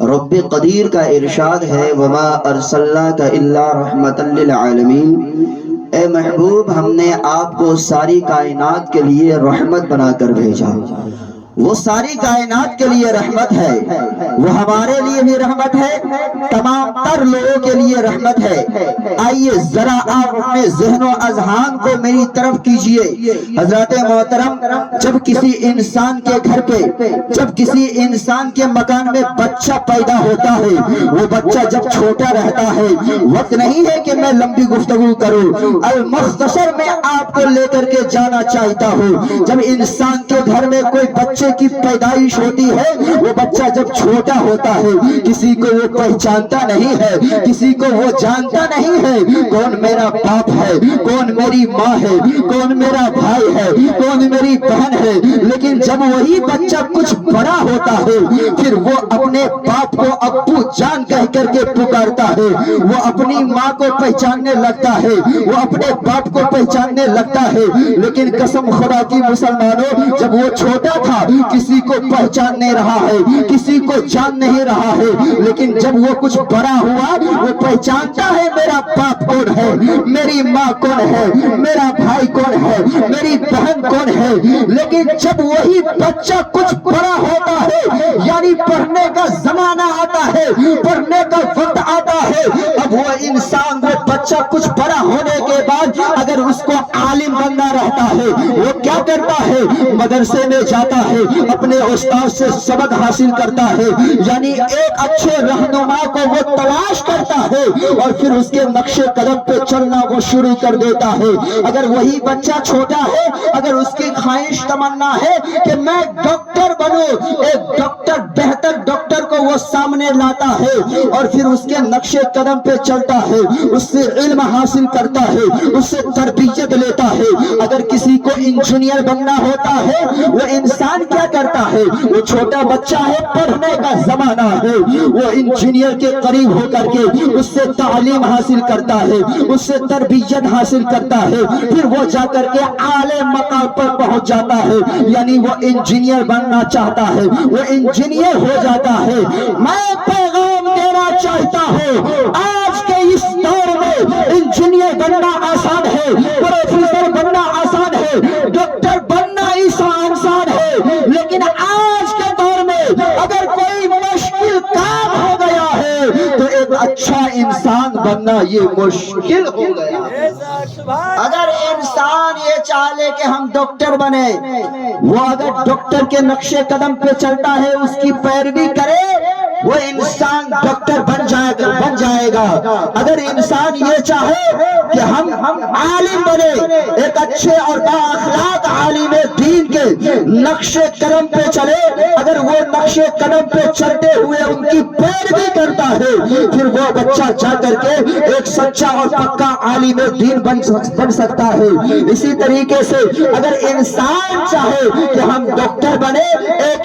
رب قدیر کا ارشاد ہے وما ارسلناک الا رحمتا للعالمین، اے محبوب ہم نے آپ کو ساری کائنات کے لیے رحمت بنا کر بھیجا۔ وہ ساری کائنات کے لیے رحمت ہے، وہ ہمارے لیے بھی رحمت ہے، تمام تر لوگوں کے لیے رحمت ہے۔ آئیے ذرا آپ اپنے ذہن و اذہان کو میری طرف کیجئے۔ حضرات محترم، جب کسی انسان کے گھر پہ، جب کسی انسان کے مکان میں بچہ پیدا ہوتا ہے، وہ بچہ جب چھوٹا رہتا ہے، وقت نہیں ہے کہ میں لمبی گفتگو کروں، المختصر میں آپ کو لے کر کے جانا چاہتا ہوں۔ جب انسان کے گھر میں کوئی بچے کی پیدائش ہوتی ہے، وہ بچہ جب چھوٹا ہوتا ہے، کسی کو وہ پہچانتا نہیں ہے، کسی کو وہ جانتا نہیں ہے کون میرا باپ ہے، کون میری ماں ہے، کون میرا بھائی ہے، کون میری بہن ہے۔ لیکن جب وہی بچہ کچھ بڑا ہوتا ہے، پھر وہ اپنے باپ کو ابو جان کہہ کر کے پکارتا ہے، وہ اپنی ماں کو پہچاننے لگتا ہے، وہ اپنے باپ کو پہچاننے لگتا ہے۔ لیکن قسم خدا کی مسلمانوں، جب وہ چھوٹا تھا کسی کو پہچان نہیں رہا ہے، کسی کو جان نہیں رہا ہے، لیکن جب وہ کچھ بڑا ہوا وہ پہچانتا ہے میرا باپ کون ہے، میری ماں کون ہے، میرا بھائی کون ہے، میری بہن کون ہے۔ لیکن جب وہی بچہ کچھ بڑا ہوتا ہے، یعنی پڑھنے کا زمانہ آتا ہے، پڑھنے کا وقت آتا ہے، اب وہ انسان، وہ بچہ کچھ بڑا ہونے کے بعد اگر اس کو عالم بننا رہتا ہے، وہ کیا کرتا ہے؟ مدرسے میں جاتا ہے، اپنے استاد سے سبق حاصل کرتا ہے، یعنی ایک اچھے رہنما کو وہ تلاش کرتا ہے اور پھر اس کے نقش قدم پہ چلنا وہ شروع کر دیتا ہے۔ اگر وہی بچہ چھوٹا ہے، اگر اس کی خواہش تمنا ہے کہ میں ڈاکٹر بنوں، ایک ڈاکٹر، بہتر ڈاکٹر کو وہ سامنے لاتا ہے اور پھر اس کے نقش قدم پہ چلتا ہے، اس سے علم حاصل کرتا ہے، اس سے تربیت لیتا ہے۔ اگر کسی کو انجینئر بننا ہوتا ہے، وہ انسان کیا کرتا ہے؟ وہ چھوٹا بچہ ہے، پڑھنے کا زمانہ ہے، وہ انجینئر کے قریب ہو کر کے اس سے تعلیم حاصل کرتا ہے، اس سے تربیت حاصل کرتا ہے، پھر وہ جا کر کے اعلی مقام پر پہنچ جاتا ہے، یعنی وہ انجینئر بننا چاہتا ہے، وہ انجینئر ہو جاتا ہے۔ میں پیغام دینا چاہتا ہوں، آج کے اس دور میں انجینئر بننا آسان ہے، پروفیسر بننا آسان ہے، ڈاکٹر بننا آسان ہے، لیکن آج کے دور میں اگر کوئی مشکل کام ہو گیا ہے تو ایک اچھا انسان بننا یہ مشکل ہو گیا۔ اگر انسان یہ چاہے کہ ہم ڈاکٹر بنے، وہ اگر ڈاکٹر کے نقش قدم پہ چلتا ہے، اس کی پیروی کرے، وہ انسان ڈاکٹر بن جائے گا۔ اگر انسان یہ چاہے کہ ہم عالم بنے، ایک اچھے اور بااخلاق عالم دین کے نقش قدم پہ چلے، اگر وہ نقش قدم پہ چلتے ہوئے ان کی پیروی کرتا ہے، پھر وہ بچہ جا کر کے ایک سچا اور پکا عالم دین بن سکتا ہے۔ اسی طریقے سے اگر انسان چاہے کہ ہم ڈاکٹر بنے،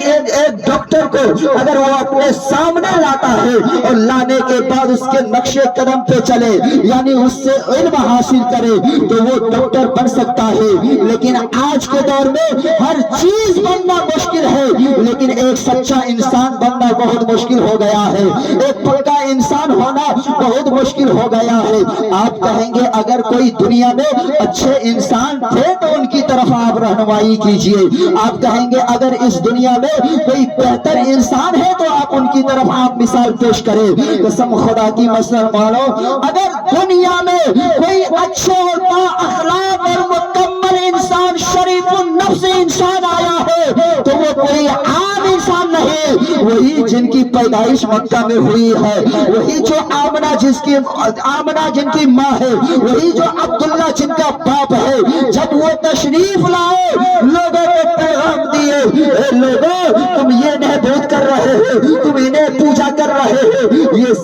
ایک ڈاکٹر کو اگر وہ اپنے سامنے لاتا ہے اور لانے کے بعد اس کے نقش قدم پہ چلے، یعنی اس سے علم حاصل کرے، تو وہ ڈاکٹر بن سکتا ہے۔ لیکن آج کے دور میں ہر چیز بننا مشکل ہے، لیکن ایک سچا انسان بننا بہت مشکل ہو گیا ہے، ایک پکا انسان ہونا بہت مشکل ہو گیا ہے۔ آپ کہیں گے اگر کوئی دنیا میں اچھے انسان تھے تو ان کی طرف آپ رہنمائی کیجئے، آپ کہیں گے اگر اس دنیا میں کوئی بہتر انسان ہے تو آپ ان کی طرف آپ مثال پیش کریں۔ قسم خدا کی مسلمانوں، اگر دنیا میں کوئی اچھے اور با اخلاق اور مکمل انسان، شریف النفس انسان آیا ہے تو وہ کوئی عام انسان نہیں، وہی جن کی پیدائش مکہ میں ہوئی ہے، وہی جو آمنہ جن کی ماں ہے، وہی جو عبداللہ جن کا باپ ہے۔ جب وہ تشریف لائے، لوگوں کو پیغام دیے، اے لوگوں تم یہ نحبوت کر رہے ہو، تم انہیں پوجا کر رہے ہو، یہ